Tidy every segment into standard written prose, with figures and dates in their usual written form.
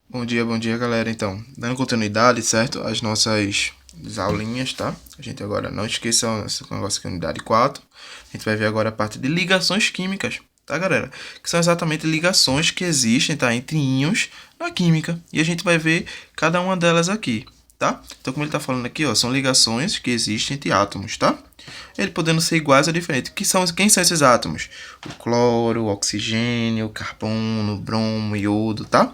Bom dia, galera. Então, dando continuidade, certo? Às nossas aulinhas, tá? A gente agora não esqueça esse negócio aqui, unidade 4. A gente vai ver agora a parte de ligações químicas, tá, galera? Que são exatamente ligações que existem, tá? Entre íons na química. E a gente vai ver cada uma delas aqui, tá? Então, como ele tá falando aqui, ó, são ligações que existem entre átomos, tá? Ele podendo ser iguais ou diferentes. Quem são esses átomos? O cloro, o oxigênio, o carbono, o bromo, o iodo, tá?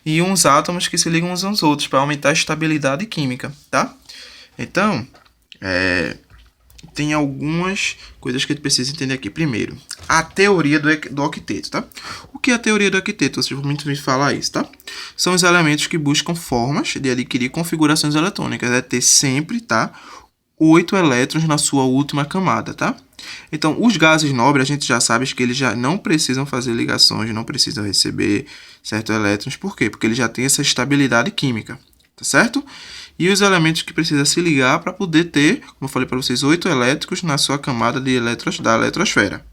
E uns átomos que se ligam uns aos outros para aumentar a estabilidade química, tá? Então, tem algumas coisas que a gente precisa entender aqui. Primeiro, a teoria do octeto, tá? O que é a teoria do octeto? Vocês vão muito falar isso, tá? São os elementos que buscam formas de adquirir configurações eletrônicas. É ter sempre, tá? 8 elétrons na sua última camada, tá? Então, os gases nobres, a gente já sabe que eles já não precisam fazer ligações, não precisam receber certos elétrons. Por quê? Porque eles já têm essa estabilidade química, tá certo? E os elementos que precisa se ligar para poder ter, como eu falei para vocês, 8 elétrons na sua camada de elétrons da eletrosfera,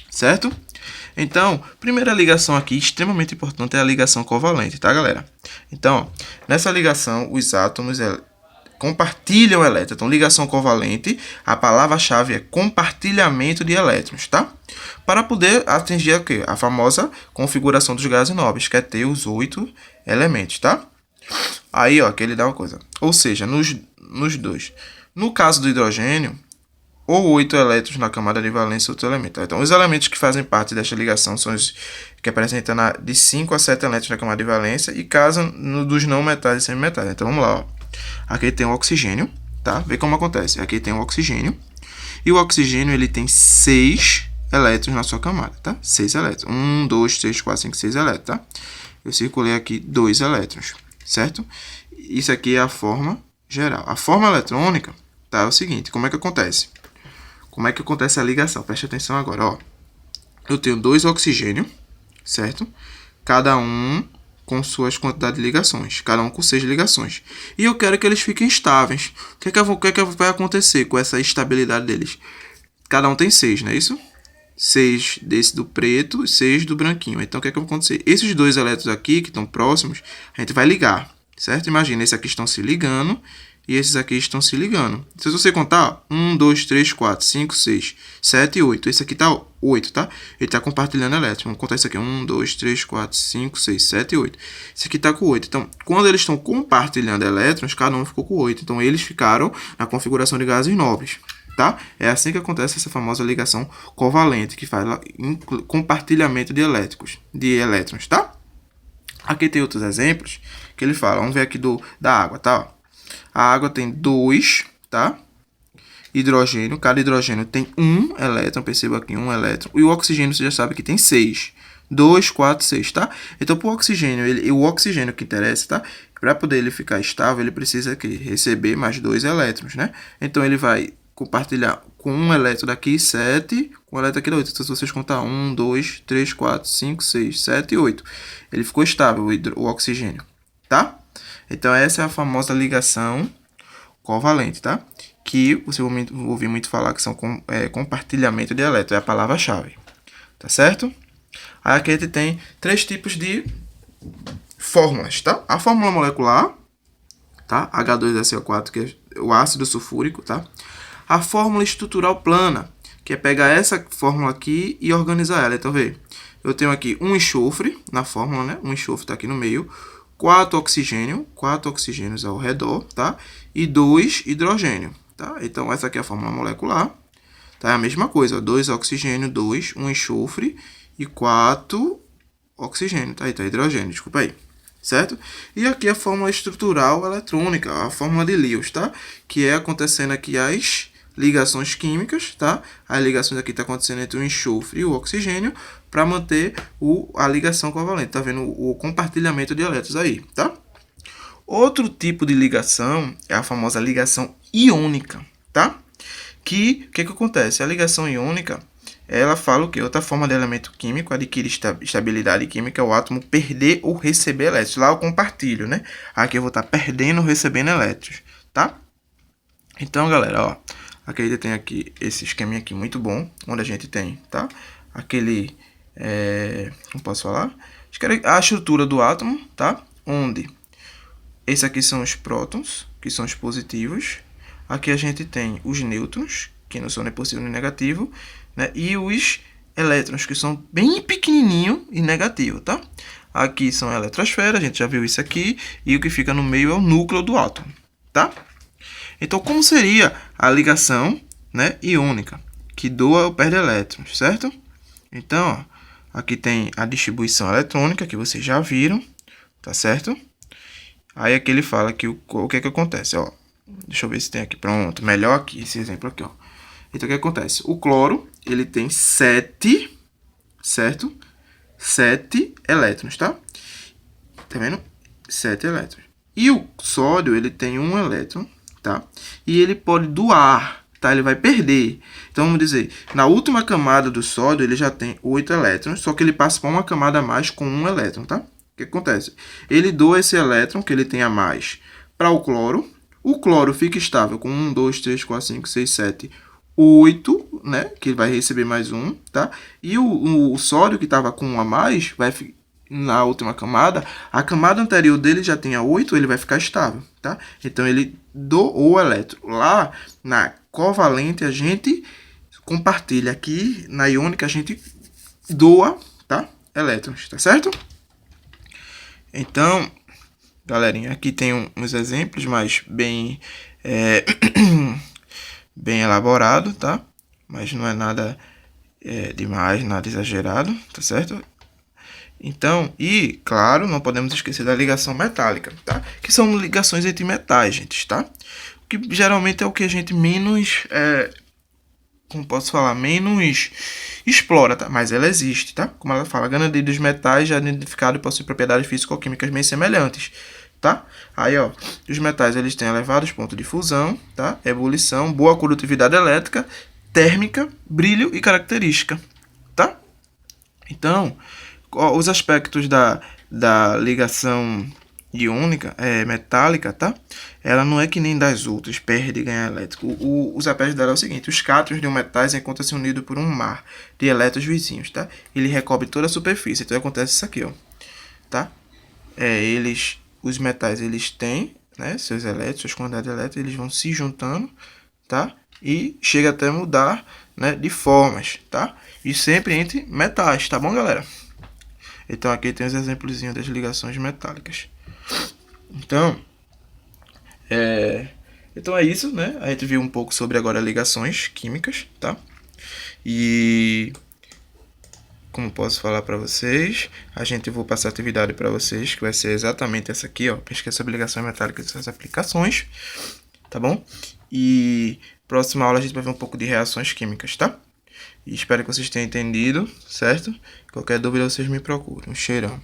certo? Então, primeira ligação aqui, extremamente importante, é a ligação covalente, tá, galera? Então, nessa ligação, os átomos compartilham elétrons. Então, ligação covalente, a palavra-chave é compartilhamento de elétrons, tá? Para poder atingir a famosa configuração dos gases nobres, que é ter os 8 elementos, tá? Aí, ó, aqui ele dá uma coisa. Ou seja, nos dois. No caso do hidrogênio, ou 8 elétrons na camada de valência outro elemento. Tá? Então, os elementos que fazem parte desta ligação são os que apresentam de 5 a 7 elétrons na camada de valência e caso dos não metais e semimetais. Então, vamos lá, ó. Aqui tem o oxigênio, tá? Vê como acontece. Aqui tem o oxigênio. E o oxigênio, ele tem 6 elétrons na sua camada, tá? 6 elétrons. 1, 2, 3, 4, 5, 6 elétrons, tá? Eu circulei aqui 2 elétrons, certo? Isso aqui é a forma geral. A forma eletrônica, tá? É o seguinte, como é que acontece? Como é que acontece a ligação? Preste atenção agora, ó. Eu tenho 2 oxigênios, certo? Cada um com suas quantidades de ligações, cada um com 6 ligações. E eu quero que eles fiquem estáveis. O que é que vai acontecer com essa estabilidade deles? Cada um tem 6, não é isso? 6 desse do preto e 6 do branquinho. Então, o que é que vai acontecer? Esses dois elétrons aqui, que estão próximos, a gente vai ligar, certo? Imagina, esses aqui estão se ligando e esses aqui estão se ligando. Se você contar, 1, 2, 3, 4, 5, 6, 7 e 8. Esse aqui está 8, tá? Ele está compartilhando elétrons. Vamos contar isso aqui. 1, 2, 3, 4, 5, 6, 7 e 8. Esse aqui está com 8. Então, quando eles estão compartilhando elétrons, cada um ficou com 8. Então, eles ficaram na configuração de gases nobres. Tá? É assim que acontece essa famosa ligação covalente, que faz compartilhamento de elétrons, tá? Aqui tem outros exemplos que ele fala. Vamos ver aqui da água, tá? A água tem 2, tá? Hidrogênio. Cada hidrogênio tem 1 elétron. Perceba aqui, 1 elétron. E o oxigênio, você já sabe que tem 6. 2, 4, 6, tá? Então, para o oxigênio, o oxigênio que interessa, tá? Para poder ele ficar estável, ele precisa receber mais 2 elétrons, né? Então, ele vai compartilhar com 1 elétron daqui, 7, com 1 elétron aqui, 8. Então, se vocês contar 1, 2, 3, 4, 5, 6, 7 e 8. Ele ficou estável, o oxigênio, tá? Então, essa é a famosa ligação covalente, tá? Que você vai ouvir muito falar que são compartilhamento de elétrons, é a palavra-chave, tá certo? Aí aqui a gente tem 3 tipos de fórmulas, tá? A fórmula molecular, tá? H2SO4, que é o ácido sulfúrico, tá? A fórmula estrutural plana, que é pegar essa fórmula aqui e organizar ela. Então, vê, eu tenho aqui um enxofre na fórmula, né? Um enxofre está aqui no meio. 4 oxigênios ao redor, tá? E 2 hidrogênio, tá? Então, essa aqui é a fórmula molecular, tá? É a mesma coisa, 2 oxigênio, 2, um enxofre e 4 oxigênio, tá? Então, hidrogênio, desculpa aí, certo? E aqui a fórmula estrutural eletrônica, a fórmula de Lewis, tá? Que é acontecendo aqui as ligações químicas, tá? As ligações aqui está acontecendo entre o enxofre e o oxigênio para manter a ligação covalente. Tá vendo o compartilhamento de elétrons aí, tá? Outro tipo de ligação é a famosa ligação iônica, tá? Que o que acontece? A ligação iônica, ela fala o que? Outra forma de elemento químico adquire estabilidade química, o átomo perder ou receber elétrons. Lá eu compartilho, né? Aqui eu vou estar perdendo ou recebendo elétrons, tá? Então, galera, ó, aqui a gente tem aqui esse esquema aqui muito bom, onde a gente tem, tá? Aquele, como posso falar? A estrutura do átomo, tá? onde esses aqui são os prótons, que são os positivos. Aqui a gente tem os nêutrons, que não são nem positivo nem negativo, né? E os elétrons, que são bem pequenininho e negativo, tá? Aqui são a eletrosfera, a gente já viu isso aqui, e o que fica no meio é o núcleo do átomo, tá? Então, como seria a ligação, né, iônica, que doa ou perde elétrons, certo? Então, ó, aqui tem a distribuição eletrônica, que vocês já viram, tá certo? Aí aqui ele fala que o que acontece, ó. Deixa eu ver se tem aqui, pronto, melhor aqui, esse exemplo aqui, ó. Então, o que acontece? O cloro, ele tem 7, certo? 7 elétrons, tá? Tá vendo? 7 elétrons. E o sódio, ele tem 1 elétron, tá? E ele pode doar, tá? Ele vai perder. Então, vamos dizer, na última camada do sódio, ele já tem 8 elétrons, só que ele passa para uma camada a mais com 1 elétron, tá? O que acontece? Ele doa esse elétron que ele tem a mais para o cloro. O cloro fica estável com 1, 2, 3, 4, 5, 6, 7, 8, né? Que ele vai receber mais 1, tá? E o sódio que estava com 1 a mais, vai na última camada, a camada anterior dele já tinha 8, ele vai ficar estável, tá? Então, ele doou o elétron. Lá, na covalente, a gente compartilha. Aqui, na iônica, a gente doa, tá? Elétrons, tá certo? Então, galerinha, aqui tem uns exemplos, mas bem, bem elaborado, tá? Mas não é nada demais, nada exagerado, tá certo? Então, e, claro, não podemos esquecer da ligação metálica, tá? Que são ligações entre metais, gente, tá? Que geralmente é o que a gente menos, como posso falar, menos explora, tá? Mas ela existe, tá? Como ela fala, a ganadeira dos metais já identificado e possui propriedades físico-químicas bem semelhantes, tá? Aí, ó, os metais, eles têm elevados pontos de fusão, tá? Ebulição, boa condutividade elétrica, térmica, brilho e característica, tá? Então, os aspectos da ligação iônica, metálica, tá? Ela não é que nem das outras, perde e ganha elétrico. Os aspectos dela é o seguinte: os cátions de um metais encontram-se unidos por um mar de elétrons vizinhos, tá? Ele recobre toda a superfície. Então acontece isso aqui, ó, tá? Os metais, eles têm, né, seus elétrons, suas quantidades de elétrons, eles vão se juntando, tá? E chega até mudar, né, de formas, tá? E sempre entre metais, tá bom, galera? Então, aqui tem os exemplos das ligações metálicas. Então, é isso, né? A gente viu um pouco sobre agora ligações químicas, tá? E, como posso falar para vocês, vou passar a atividade para vocês, que vai ser exatamente essa aqui, ó. Pesquisa sobre ligações metálicas e suas aplicações, tá bom? E, próxima aula, a gente vai ver um pouco de reações químicas, tá? E espero que vocês tenham entendido, certo? Qualquer dúvida, vocês me procurem. Um cheirão.